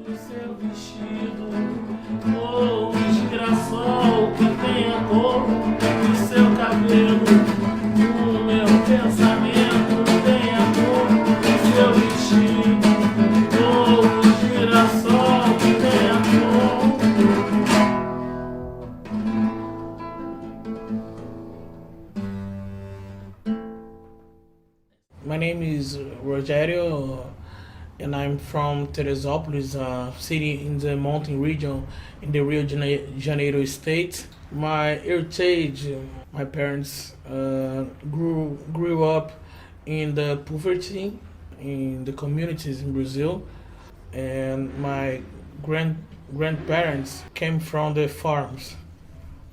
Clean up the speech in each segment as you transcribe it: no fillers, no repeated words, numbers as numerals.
do seu vestido, ou um girassol que tenha cor do seu cabelo. O meu pensamento tem a cor do seu vestido, ou um girassol que tenha cor. My name is Rogério, and I'm from Teresópolis, a city in the mountain region in the Rio de Janeiro state. My heritage, my parents grew up in the poverty in the communities in Brazil, and my grandparents came from the farms,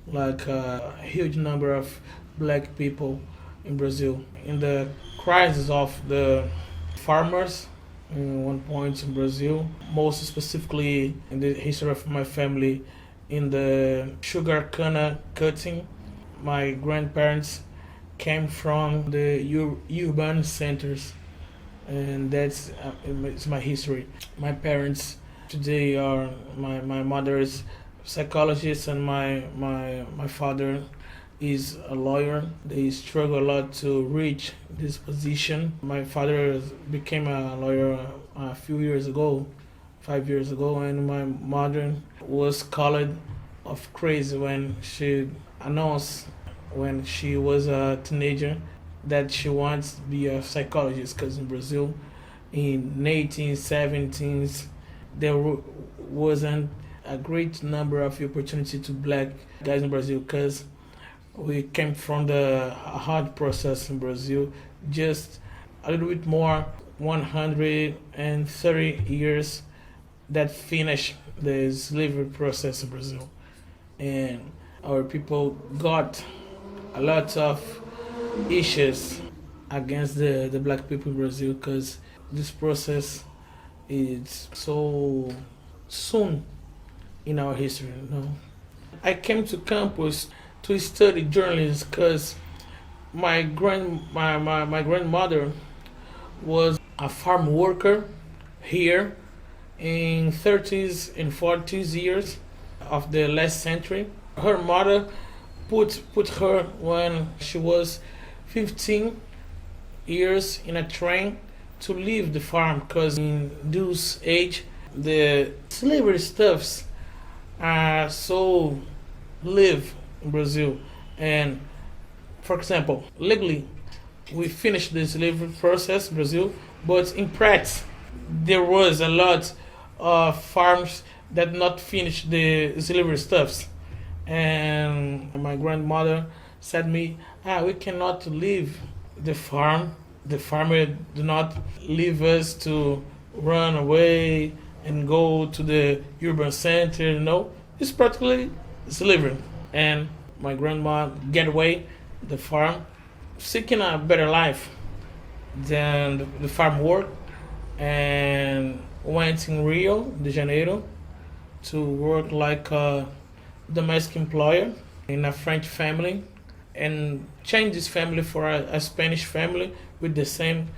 like a huge number of black people in Brazil. In the crisis of the farmers in one point in Brazil, most specifically in the history of my family, in the sugar cane cutting, my grandparents came from the urban centers, and that's it's my history. My parents today are my mother is psychologist, and my father is a lawyer. They struggle a lot to reach this position. My father became a lawyer a few years ago, 5 years ago, and my mother was called of crazy when she announced when she was a teenager that she wants to be a psychologist, because in Brazil in 1970s there wasn't a great number of opportunity to black guys in Brazil, because we came from the hard process in Brazil, just a little bit more 130 years that finished the slavery process in Brazil. And our people got a lot of issues against the black people in Brazil, because this process is so soon in our history. I came to campus to study journalism because my grandmother was a farm worker here in 30s and 40s years of the last century. Her mother put her when she was 15 years in a train to leave the farm, because in those age the slavery stuffs are so live in Brazil. And for example, legally we finished the slavery process in Brazil, but in practice there was a lot of farms that not finished the slavery stuffs. And my grandmother said me, we cannot leave the farm. The farmer do not leave us to run away and go to the urban center. No, it's practically slavery. And my grandma get away the farm, seeking a better life than the farm work, and went in Rio de Janeiro to work like a domestic employer in a French family, and changed this family for a Spanish family with the same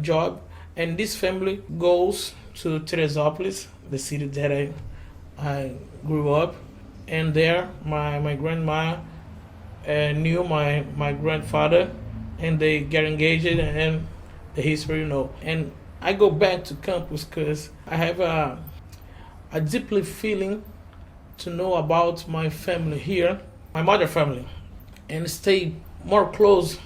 job. And this family goes to Teresópolis, the city that I grew up. And there my grandma knew my grandfather, and they get engaged, and the history, And I go back to campus because I have a deeply feeling to know about my family here, my mother family, and stay more close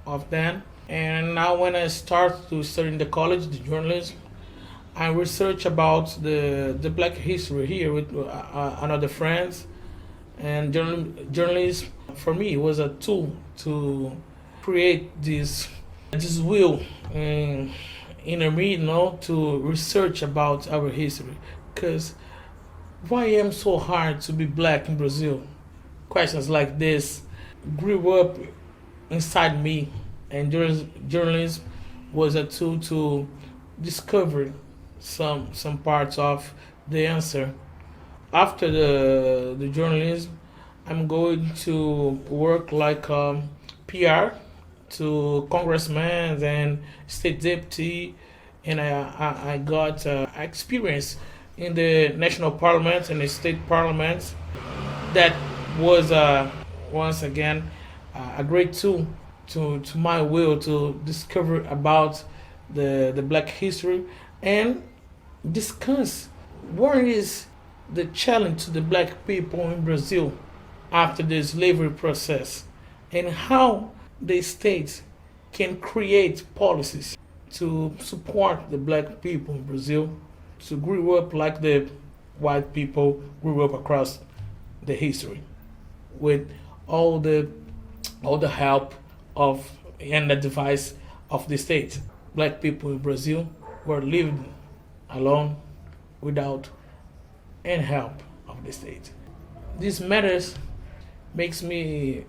of them. And now when I start to study in the college, the journalism, I research about the black history here with another friends, and journalism for me was a tool to create this will in me, to research about our history. Because why am so hard to be black in Brazil? Questions like this grew up inside me, and journalism was a tool to discover some parts of the answer. After the journalism, I'm going to work like PR to congressmen and state deputy, and I got experience in the national parliaments and the state parliaments. That was once again a great tool to my will to discover about the black history and discuss what is the challenge to the black people in Brazil after the slavery process and how the state can create policies to support the black people in Brazil to grow up like the white people grew up across the history with all the help of and the device of the state. Black people in Brazil were living alone without any help of the state. These matters makes me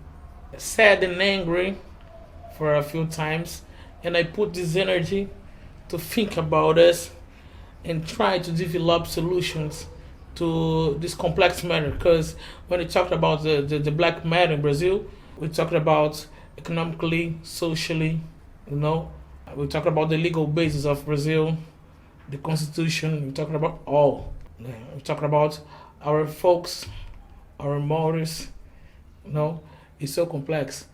sad and angry for a few times, and I put this energy to think about us and try to develop solutions to this complex matter. Because when we talk about the black matter in Brazil, we talk about economically, socially, you know, we talk about the legal basis of Brazil, the constitution, we talk about all. We talk about our folks, our motives, you know, it's so complex.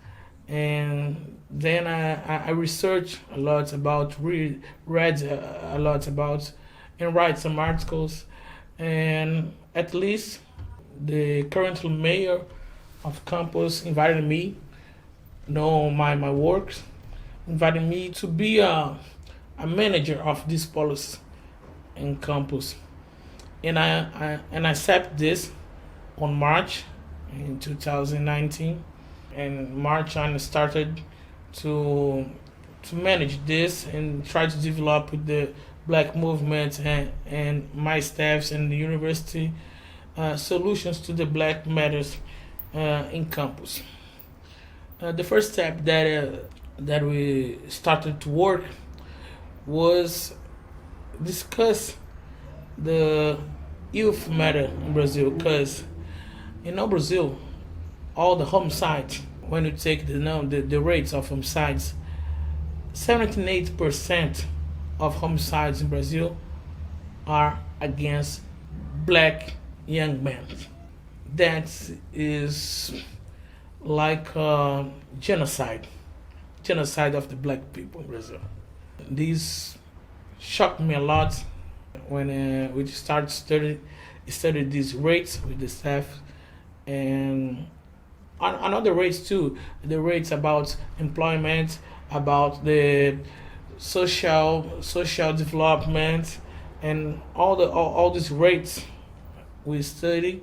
And then I researched a lot about, read a lot about, and write some articles. And at least the current mayor of campus invited me, know my works, invited me to be a manager of this policy in campus. And I accept this on March in 2019. And March I started to manage this and try to develop with the black movement and my staffs and the university solutions to the black matters in campus. The first step that we started to work was discuss the youth matter in Brazil, because in Brazil, all the homicides, when you take the rates of homicides, 78% of homicides in Brazil are against black young men. That is like genocide of the black people in Brazil. This shocked me a lot when we started study these rates with the staff, and another rates too, the rates about employment, about the social development, and all these rates we study,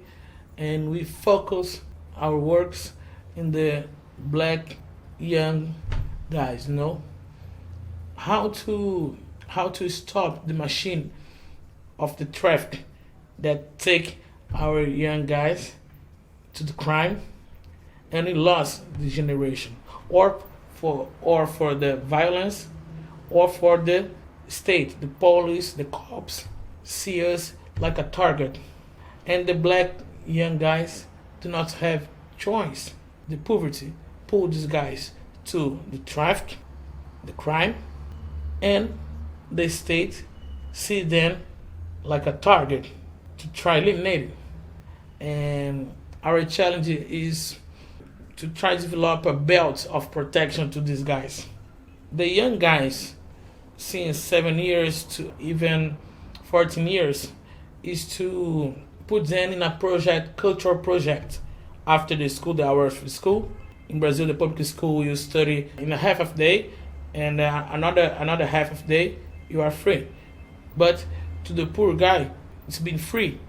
and we focus our works in the black young guys, how to stop the machine of the traffic that take our young guys to the crime, and we lost the generation, or for the violence, or for the state, the police, the cops see us like a target, and the black young guys do not have choice. The poverty pull these guys to the traffic, the crime, and the state see them like a target to try eliminate it. And our challenge is to try to develop a belt of protection to these guys. The young guys, since 7 years to even 14 years, is to put them in a cultural project after the school, the hours of school. In Brazil, the public school, you study in a half of day, and another half of day you are free. But to the poor guy, it's been free.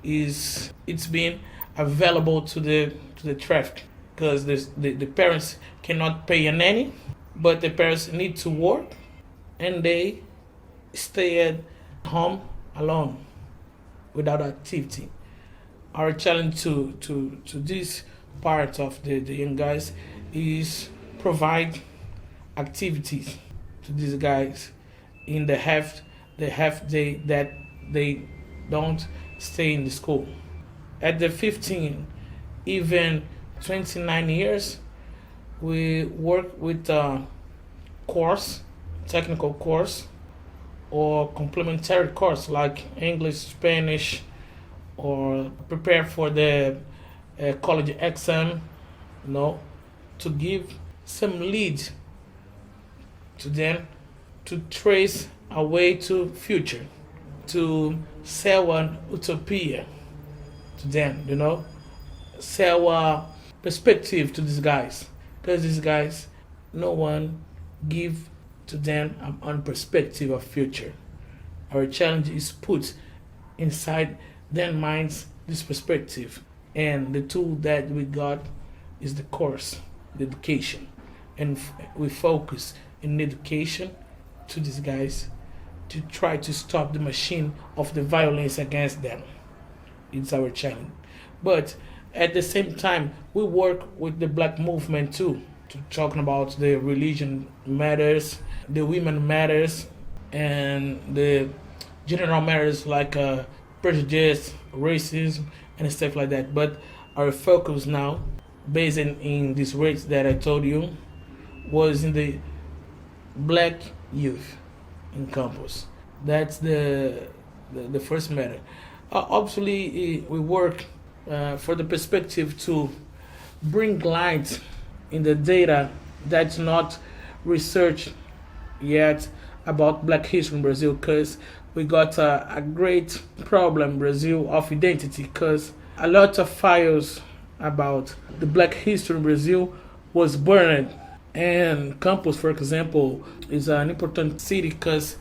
It's been available to the traffic, because the parents cannot pay a nanny, but the parents need to work, and they stay at home alone without activity. Our challenge to this part of the young guys is provide activities to these guys in the half day that they don't stay in the school. At the 15, even 29 years, we work with a course, technical course, or complementary course like English, Spanish, or prepare for the college exam, you know, to give some lead to them to trace a way to future, to sell an utopia to them, you know, sell a perspective to these guys, because these guys, no one give to them a perspective of future. Our challenge is put inside their minds this perspective, and the tool that we got is the course, the education, and we focus in education to these guys to try to stop the machine of the violence against them. It's our challenge. But at the same time, we work with the black movement too, to talking about the religion matters, the women matters, and the general matters like prejudice, racism, and stuff like that. But our focus now, based in these rates that I told you, was in the black youth in campus. That's the first matter. Obviously, we work for the perspective to bring light in the data that's not researched yet about black history in Brazil, because we got a great problem in Brazil of identity, because a lot of files about the black history in Brazil was burned. And Campos, for example, is an important city because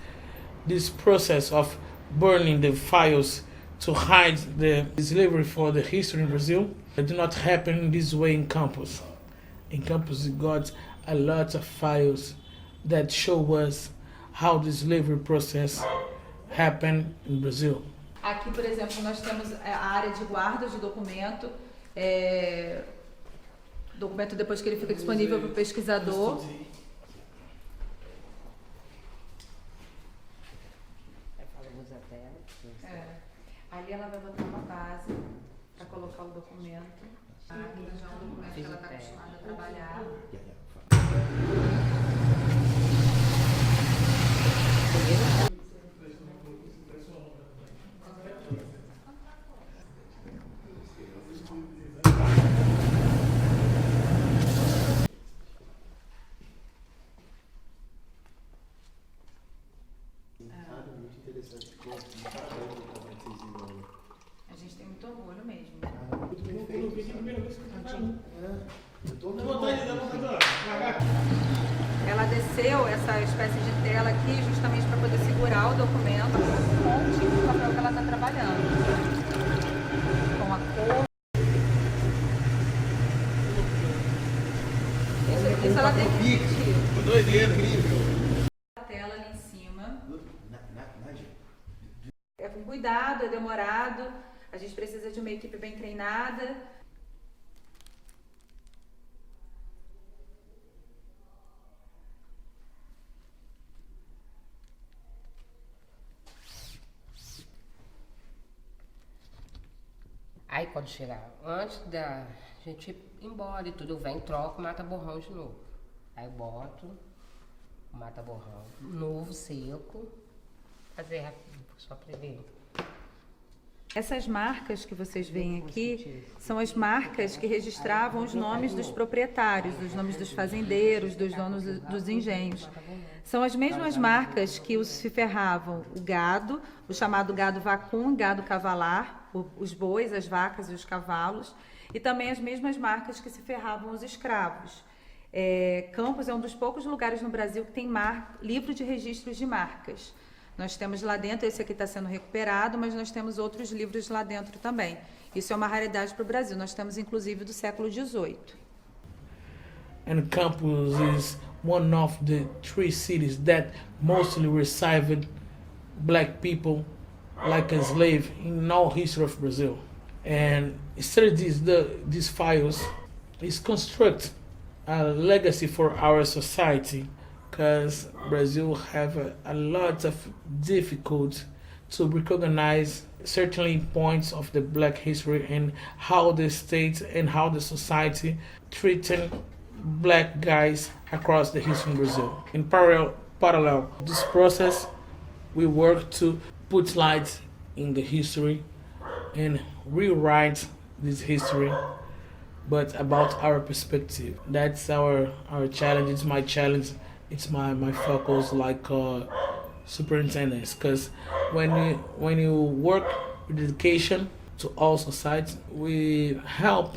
this process of burning the files to hide the slavery for the history in Brazil, it did not happen this way in Campos. In Campos, we got a lot of files that show us how the slavery process happened in Brazil. Aqui, por exemplo, nós temos a área de guarda de documento. Documento depois que ele fica disponível para o pesquisador. Ali ela vai botar uma base para colocar o documento. Aqui já é um documento que ela está acostumada a trabalhar. A gente tem muito orgulho mesmo. Ela desceu essa espécie de tela aqui justamente para poder segurar o documento com o tipo de papel que ela está trabalhando. Com a cor. Isso ela tem que repetir. Doideira, incrível. A tela ali em cima. É com cuidado, é demorado. A gente precisa de uma equipe bem treinada. Aí quando chegar, antes da gente ir embora e tudo, vem, troca, mata borrão de novo. Aí boto, mata borrão novo, seco, fazer rápido, só pra ver. Essas marcas que vocês veem aqui são as marcas que registravam os nomes dos proprietários, os nomes dos fazendeiros, dos donos dos engenhos. São as mesmas marcas que se ferravam o gado, o chamado gado vacum, gado cavalar, os bois, as vacas e os cavalos, e também as mesmas marcas que se ferravam os escravos. Campos é um dos poucos lugares no Brasil que tem livro de registros de marcas. Nós temos lá dentro, esse aqui está sendo recuperado, mas nós temos outros livros lá dentro também. Isso é uma raridade para o Brasil. Nós temos, inclusive, do século XVIII. And Campos is one of the 3 cities that mostly received black people like a slave in all history of Brazil. And studies these files is construct a legacy for our society, because Brazil have a lot of difficulty to recognize certain points of the black history and how the state and how the society treating black guys across the history in Brazil. In parallel this process, we work to put light in the history and rewrite this history, but about our perspective. That's our challenge. It's my challenge. It's my focus, like superintendents. Because when you work with dedication to all society, we help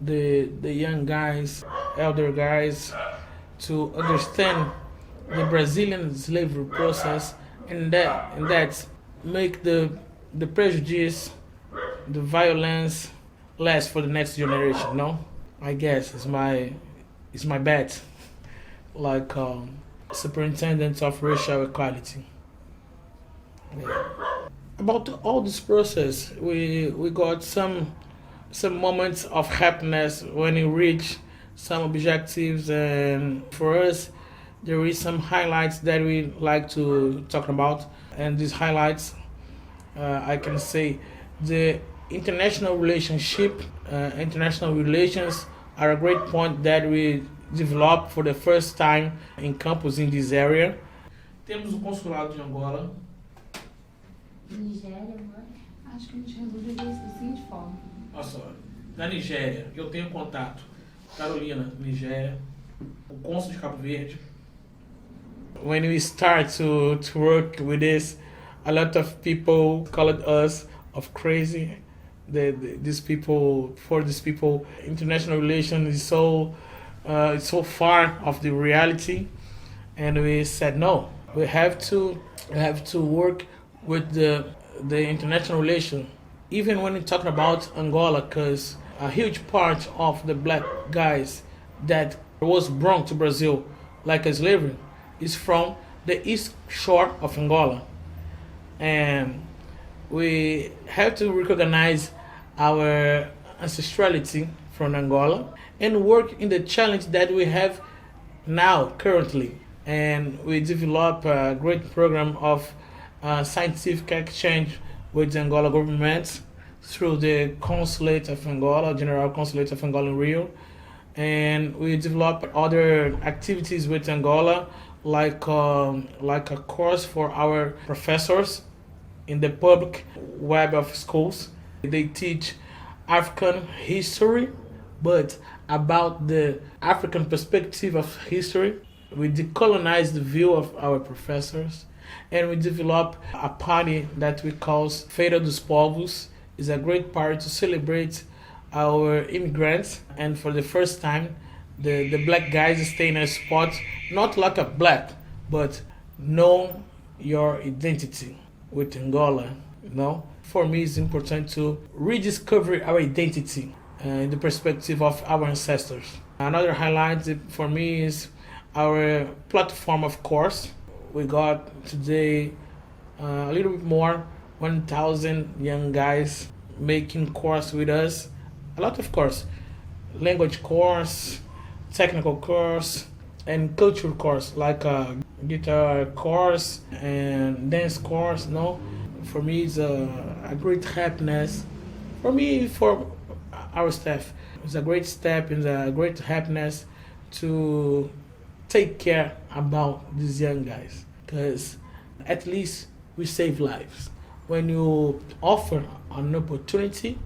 the young guys, elder guys, to understand the Brazilian slavery process, and that make the prejudice, the violence last for the next generation. No, I guess it's my bet, like superintendent of racial equality. Yeah. About all this process, we got some moments of happiness when we reach some objectives, and for us there is some highlights that we like to talk about. And these highlights, I can say, the international relations are a great point that we developed for the first time in campus in this area. Temos o consulado de Angola. Nigéria, mas acho que nos resolveria da seguinte forma. Olha só, da Nigéria, eu tenho contato. Carolina, Nigéria, o cônsul de Cabo Verde. When we start to work with this, a lot of people called us of crazy. These people, international relations is so it's so far of the reality, and we said no. We have to work with the international relation, even when we're talking about Angola, because a huge part of the black guys that was brought to Brazil like a slavery is from the east shore of Angola, and we have to recognize our ancestrality from Angola and work in the challenge that we have now currently. And we develop a great program of scientific exchange with the Angola government through the Consulate of Angola, General Consulate of Angola in Rio. And we develop other activities with Angola, like a course for our professors in the public web of schools. They teach African history, but about the African perspective of history. We decolonize the view of our professors, and we develop a party that we call Feira dos Povos. It's a great party to celebrate our immigrants, and for the first time, the black guys stay in a spot, not like a black, but know your identity with Angola, you know? For me, it's important to rediscover our identity in the perspective of our ancestors. Another highlight for me is our platform of course. We got today a little bit more 1,000 young guys making course with us. A lot of course, language course, technical course, and cultural course, like a guitar course and dance course. No, for me it's a great happiness. For me, for our staff, it's a great step and a great happiness to take care about these young guys, because at least we save lives. When you offer an opportunity,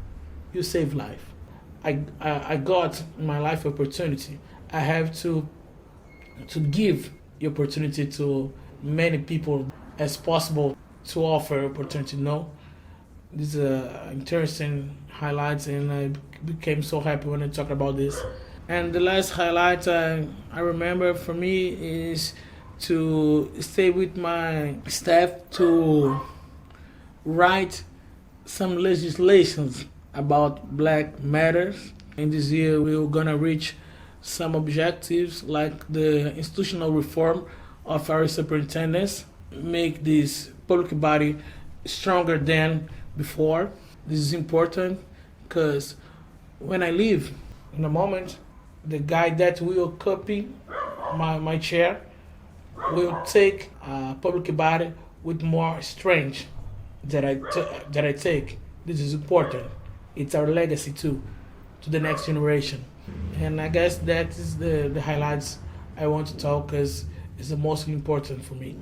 you save life. I got my life opportunity. I have to give the opportunity to many people as possible to offer opportunity. No, this is interesting highlights, and I became so happy when I talked about this. And the last highlight I remember for me is to stay with my staff to write some legislations about Black matters. In this year, we're gonna reach some objectives like the institutional reform of our superintendents, make this public body stronger than before. This is important because when I leave, in a moment, the guy that will copy my chair will take a public body with more strength that I take. This is important. It's our legacy too, to the next generation. And I guess that is the highlights I want to talk, because it's the most important for me.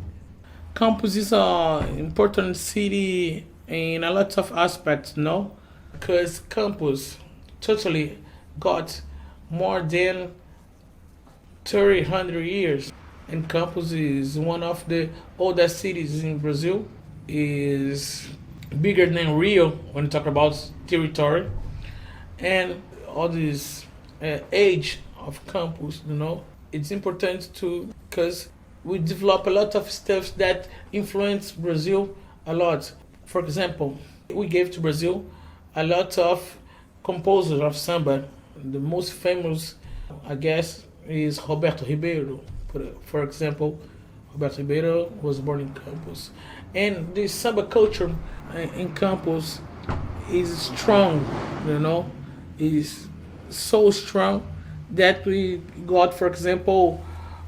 Campos is an important city in a lot of aspects, no? Because Campos totally got more than 300 years. And Campos is one of the oldest cities in Brazil. Is bigger than Rio when you talk about territory. And all this age of Campos, it's important to because we develop a lot of stuff that influence Brazil a lot. For example, we gave to Brazil a lot of composers of samba. The most famous, I guess, is Roberto Ribeiro. For example, Roberto Ribeiro was born in Campos. And the samba culture in Campos is strong, is so strong that we got, for example,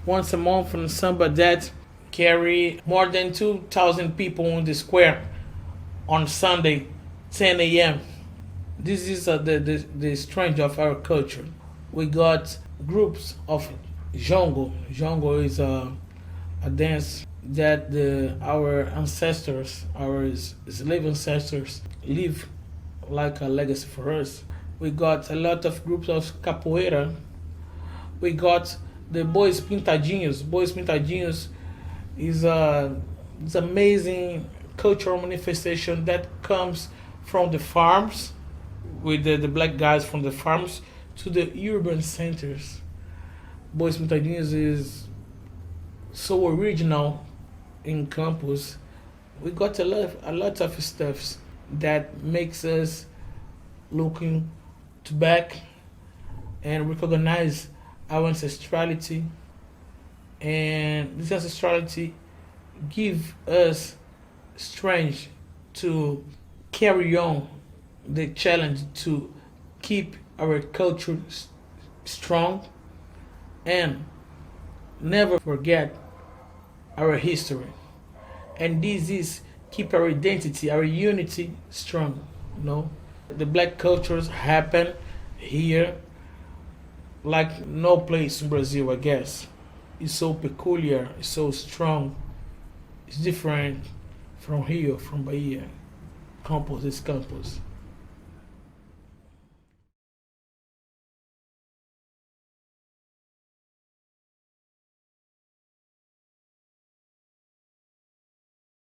once a month from samba that carry more than 2,000 people in the square on Sunday, 10 a.m. This is the strength of our culture. We got groups of jongo. Jongo is a dance that our ancestors, our slave ancestors, live like a legacy for us. We got a lot of groups of capoeira. We got the Bois Pintadinhos. Bois Pintadinhos is it's amazing cultural manifestation that comes from the farms, with the black guys from the farms to the urban centers. Bois Pintadinhos is so original in Campos. We got a lot of stuff that makes us looking to back and recognize our ancestrality, and this ancestrality give us strength to carry on the challenge to keep our culture strong and never forget our history. And this is keep our identity, our unity strong. The black cultures happen here like no place in Brazil, I guess. It's so peculiar, it's so strong. It's different from Rio, from Bahia. Campos is Campos.